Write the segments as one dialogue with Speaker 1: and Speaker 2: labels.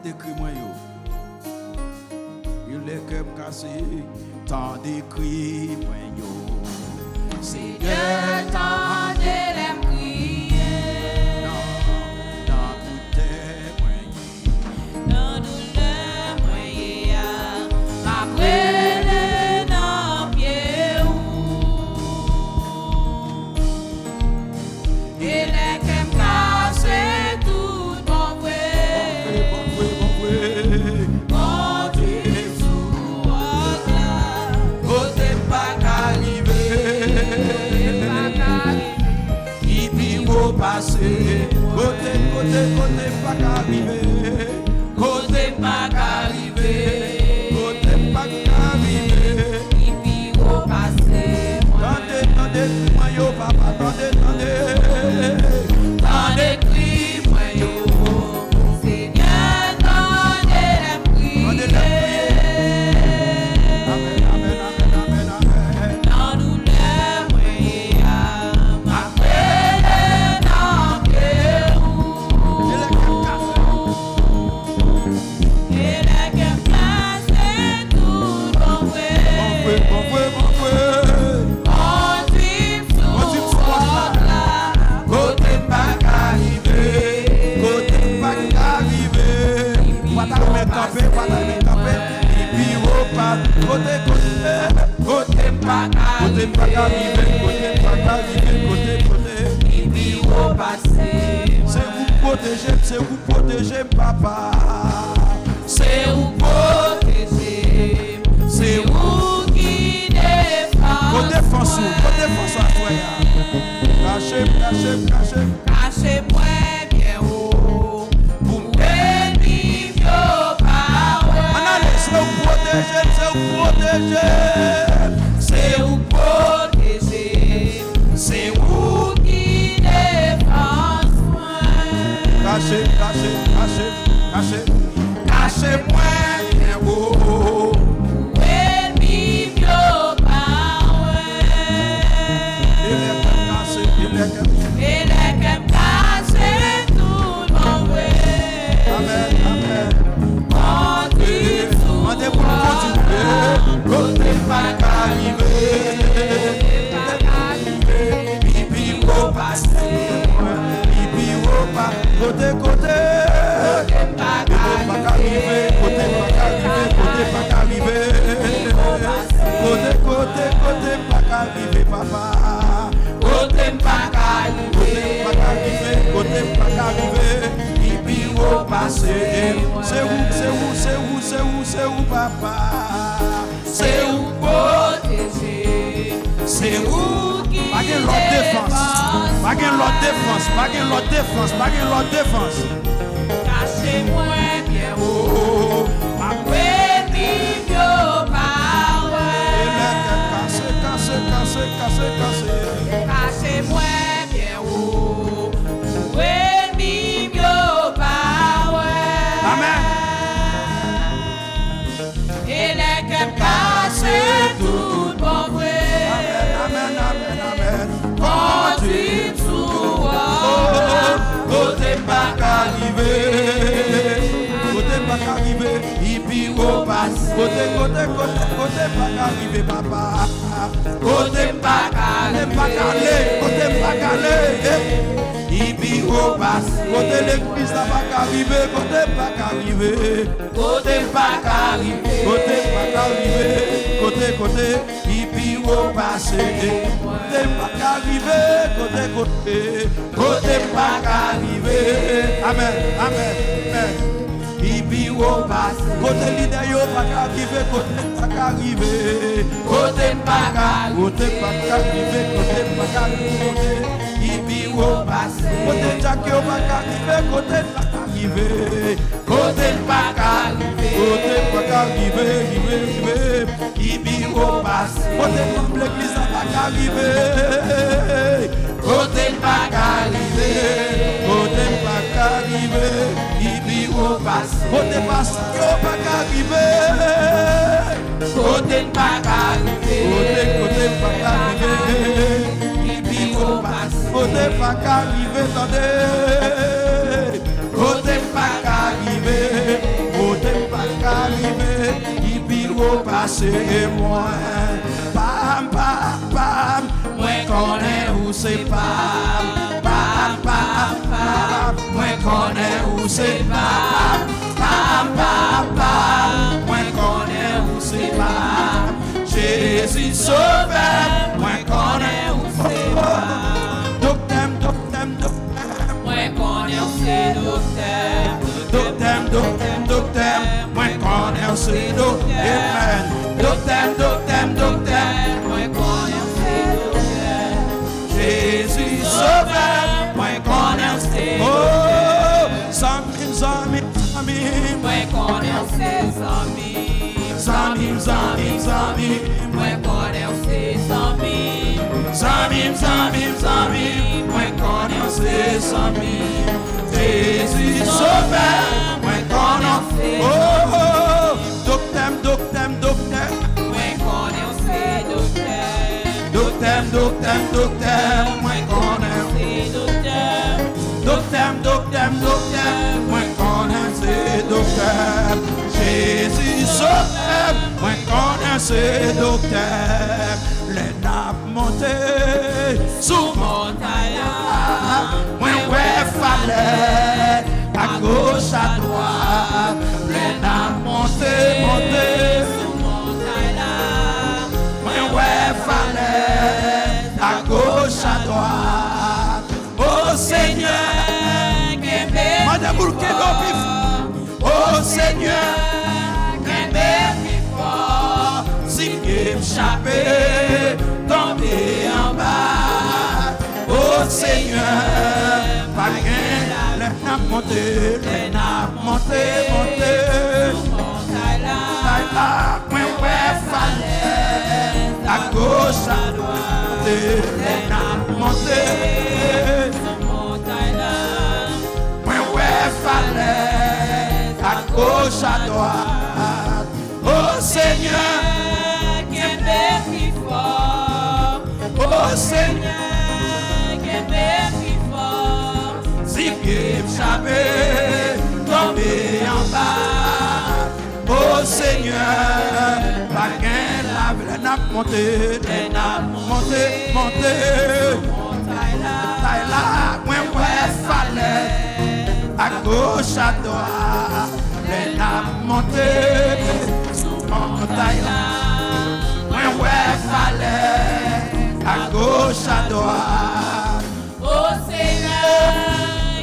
Speaker 1: d'écrit moi yo. Il est cœur cassé, tant d'écrit moi yo.
Speaker 2: Seigneur, tant de l'aime crier.
Speaker 1: Dans tout tes moyens.
Speaker 2: Dans douleur moyen, après le nom pied ou. Et les qu'aime casser tout bon vrai. Bon Dieu sous là.
Speaker 1: Côté pas qu'arriver. Qui vit au passé. Côté pas qu'arriver. Côté pas qu'arriver. Côté pas qu'arriver.
Speaker 2: Qui vit au passé.
Speaker 1: Tendez, moi yo papa, tendez.
Speaker 2: Tendez cri, moi yo. Seigneur, tendez la prière.
Speaker 1: Amen.
Speaker 2: Dans douleur, moi ya. Après le nom pied ou. Et la qu'aime casser tout bon vrai. Conduit sous là.
Speaker 1: Côté pas qu'arriver. Camper. Et puis au pas. Côté pas qu'arriver. Côté.
Speaker 2: Il vit au passé.
Speaker 1: C'est vous protéger, papa.
Speaker 2: C'est vous protéger. C'est vous qui défend.
Speaker 1: Côté défense à toi. Cachez.
Speaker 2: Cachez-moi bien haut. Pour bénir vos paroles.
Speaker 1: On a laissé vous protéger.
Speaker 2: C'est vous protéger. C'est vous qui défend soin.
Speaker 1: Cachez-moi bien haut.
Speaker 2: Bénir vos paroles. Et les qu'aime casser tout mon vrai.
Speaker 1: Amen.
Speaker 2: Conduit sous
Speaker 1: Côté pas qu'arriver. Pipi au passé. Côté. Côté pas qu'arriver. Côté pas qu'arriver, papa.
Speaker 2: Côté pas qu'arriver.
Speaker 1: Côté pas qu'arriver. Pipi au passé. C'est où, papa?
Speaker 2: C'est où protéger.
Speaker 1: C'est où?
Speaker 2: qui
Speaker 1: Pas de l'autre défense.
Speaker 2: Cachez-moi bien haut. Après vos paroles.
Speaker 1: Cassé.
Speaker 2: Cachez-moi bien haut. Après vos paroles.
Speaker 1: Amen.
Speaker 2: Et les qu'aime casser tout bon vrai.
Speaker 1: Amen.
Speaker 2: Conduit sous
Speaker 1: Côté pas qu'arriver, et puis au passe. Côté pas qu'arriver, papa. Côté pas calé, et puis au passe. Côté l'église n'a pas qu'arriver, côté pas qu'arriver, côté, et puis au passé. Côté pas qu'arriver, amen. Et puis au passé. Côté leader yo pas qu'arriver, côté pas qu'arriver, et puis au passé. Côté Jack yo pas qu'arriver, côté pas qu'arriver, et puis au passé. Côté l'église n'a pas qu'arriver, côté pas qu'arriver, et puis au passé. Côté pasteur pas qu'arriver, côté pas qu'arriver, et puis au passé. Côté pas qu'arriver, attendez, côté pas qu'arriver. c'est moi. Pam, pam, pam, moi connais où c'est pam. Pam, pam, pam, moi connais où c'est pam. Pam, pam, pam, moi connais où c'est pam. Jésus sauveur, moi connais où c'est pam. Docteur, docteur, docteur, moi connais où c'est docteur. Docteur, docteur, docteur, moi connais où c'est docteur. Amen. Docteur, docteur, docteur, moi connais où c'est docteur. Jésus sauveur, moi connais où c'est docteur. Zamim, zamim, zamim, moi connais où c'est zamim. Zamim, zamim, zamim, moi connais où c'est zamim. Zamim, zamim, zamim, moi connais où c'est zamim. Jésus sauveur, moi connais où c'est. Oh, docteur, docteur, docteur, moi connais où c'est docteur. Docteur, docteur, docteur, moi connais où c'est docteur. Docteur, docteur, docteur, moi connais où c'est docteur. Jésus sauveur, moi connais où c'est docteur. Les nappes montées sous montagne, moi ouais fallait à gauche à droite. Les nappes montées, montées sous montagne, moi ouais fallait à gauche à droite. Oh Seigneur, Madame Boulke oh Seigneur, si m'échapper, tomber en bas. Oh Seigneur, pas rien, les nappes montées, les nappes montées, montées. Moi ouais fallait à gauche à droite, les nappes montées. Moi ouais fallait à gauche à droite. Oh Seigneur, oh Seigneur, si m'échapper, tomber en bas. Oh Seigneur, pas gain la nappe montée, les nappes montées, montées. Taille là, moi ouais fallait à gauche à droite, les nappes montées, sous mon taille là. Moi ouais fallait à gauche à droite.
Speaker 2: Oh Seigneur,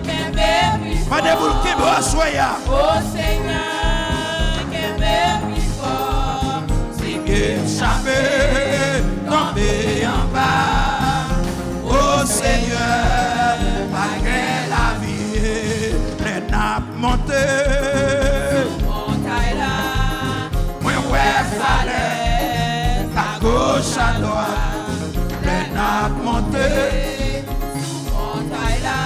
Speaker 2: qu'un bébé fort.
Speaker 1: Madame Boulke soya.
Speaker 2: Oh Seigneur, qu'un bébé fort.
Speaker 1: Si m'échapper, tomber en bas. Oh Seigneur, malgré la vie, les nappes montées.
Speaker 2: Montagne là.
Speaker 1: Moi ouais fallait à gauche à droite, les nappes montées.
Speaker 2: Montagne là.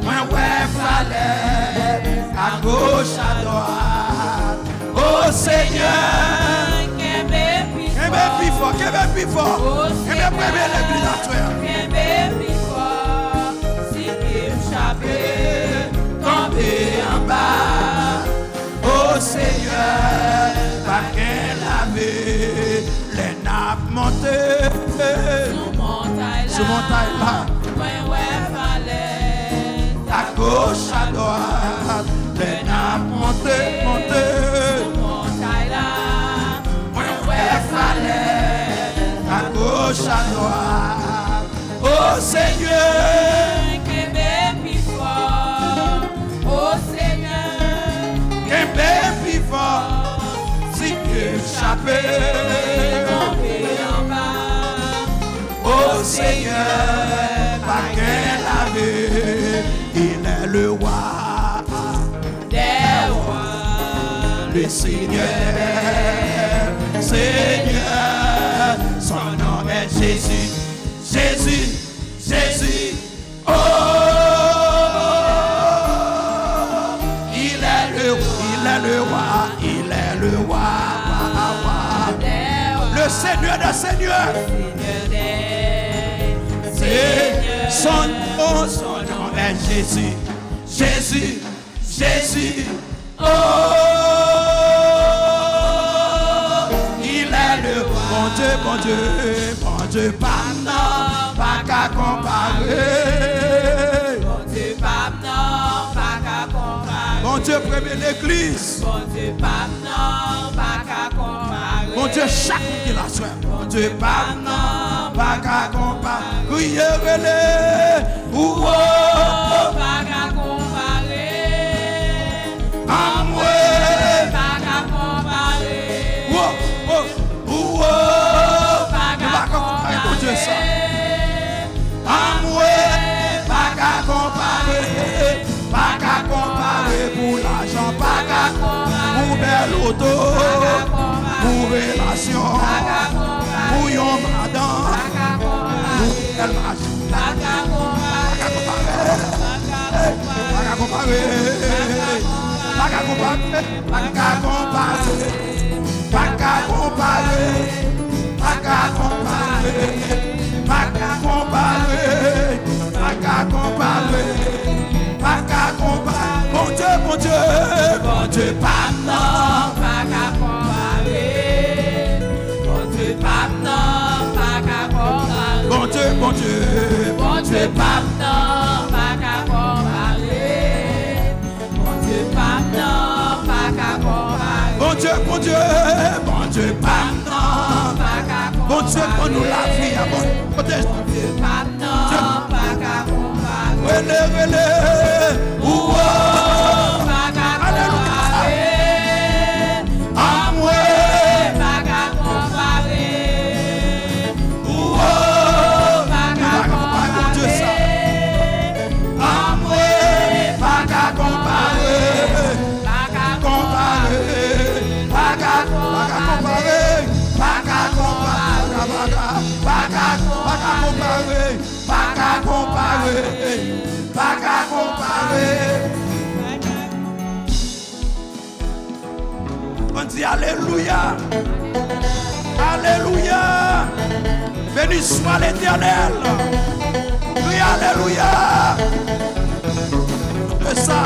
Speaker 1: Moi ouais fallait à gauche à droite. Oh Seigneur,
Speaker 2: Qu'un bébé fort.
Speaker 1: qu'un bébé plus fort,
Speaker 2: Oh
Speaker 1: qu'un bébé premier l'église à toi.
Speaker 2: Qu'un bébé fort. Si m'échapper,
Speaker 1: Tomber en bas. Oh Seigneur, pas qu'un lavé, les nappes montées. Sur montagne là, à gauche, à droite, les nappes montées, montées. Ouais, fallait, à gauche, à droite. Oh Seigneur, qu'un bébé fort, si échappé. Oh Seigneur, pas qu'un lavé, il est le roi, le Seigneur, Seigneur, son nom est Jésus, Jésus, Jésus, oh, il est le roi, il est le roi, le Seigneur des Seigneurs. Son nom est Jésus, Jésus, Jésus, oh, il bon Dieu, pas non, pas qu'à comparer.
Speaker 2: Bon Dieu, pas non, pas qu'à comparer.
Speaker 1: Bon Dieu, premier l'église.
Speaker 2: Bon Dieu, pas non, pas qu'à comparer.
Speaker 1: Bon Dieu, chaque qui la soeur. Bon Dieu, pas non, pas qu'à comparer. Criez, relais, ou
Speaker 2: Pas qu'à comparer.
Speaker 1: amoué,
Speaker 2: Pas qu'à comparer. Pas qu'à comparer.
Speaker 1: Bon Dieu, ça. Amoué, pas qu'à comparer pour l'argent, pas qu'à comparer pour belle auto, pour relation, pour yon madame, pour belle machine. Pas qu'à comparer, pas qu'à comparer, pas qu'à comparer, pas qu'à comparer, pas qu'à comparer, pas qu'à comparer, pas qu'à comparer, pas qu'à comparer. Bon Dieu, pas non,
Speaker 2: Pas qu'à comparer. Bon Dieu, pas non, pas qu'à comparer.
Speaker 1: bon Dieu,
Speaker 2: Bon Dieu, pas non, pas qu'à comparer. Bon Dieu, pas non, pas qu'à comparer.
Speaker 1: bon Dieu, pas non.
Speaker 2: Pas qu'à comparer.
Speaker 1: Bon Dieu, pour nous la vie, bon protège.
Speaker 2: Bon Dieu, pas non, pas qu'à comparer.
Speaker 1: Relais, ouah,
Speaker 2: Pas qu'à comparer.
Speaker 1: amoué,
Speaker 2: Pas qu'à comparer.
Speaker 1: ouah,
Speaker 2: Pas qu'à
Speaker 1: bon Dieu, ça. Amoué, pas qu'à comparer,
Speaker 2: Pas qu'à
Speaker 1: comparer, pas qu'à comparer, pas qu'à comparer, pas qu'à comparer, pas qu'à comparer. On dit Alléluia, Alléluia, béni soit l'Éternel. Oui, Alléluia. C'est ça.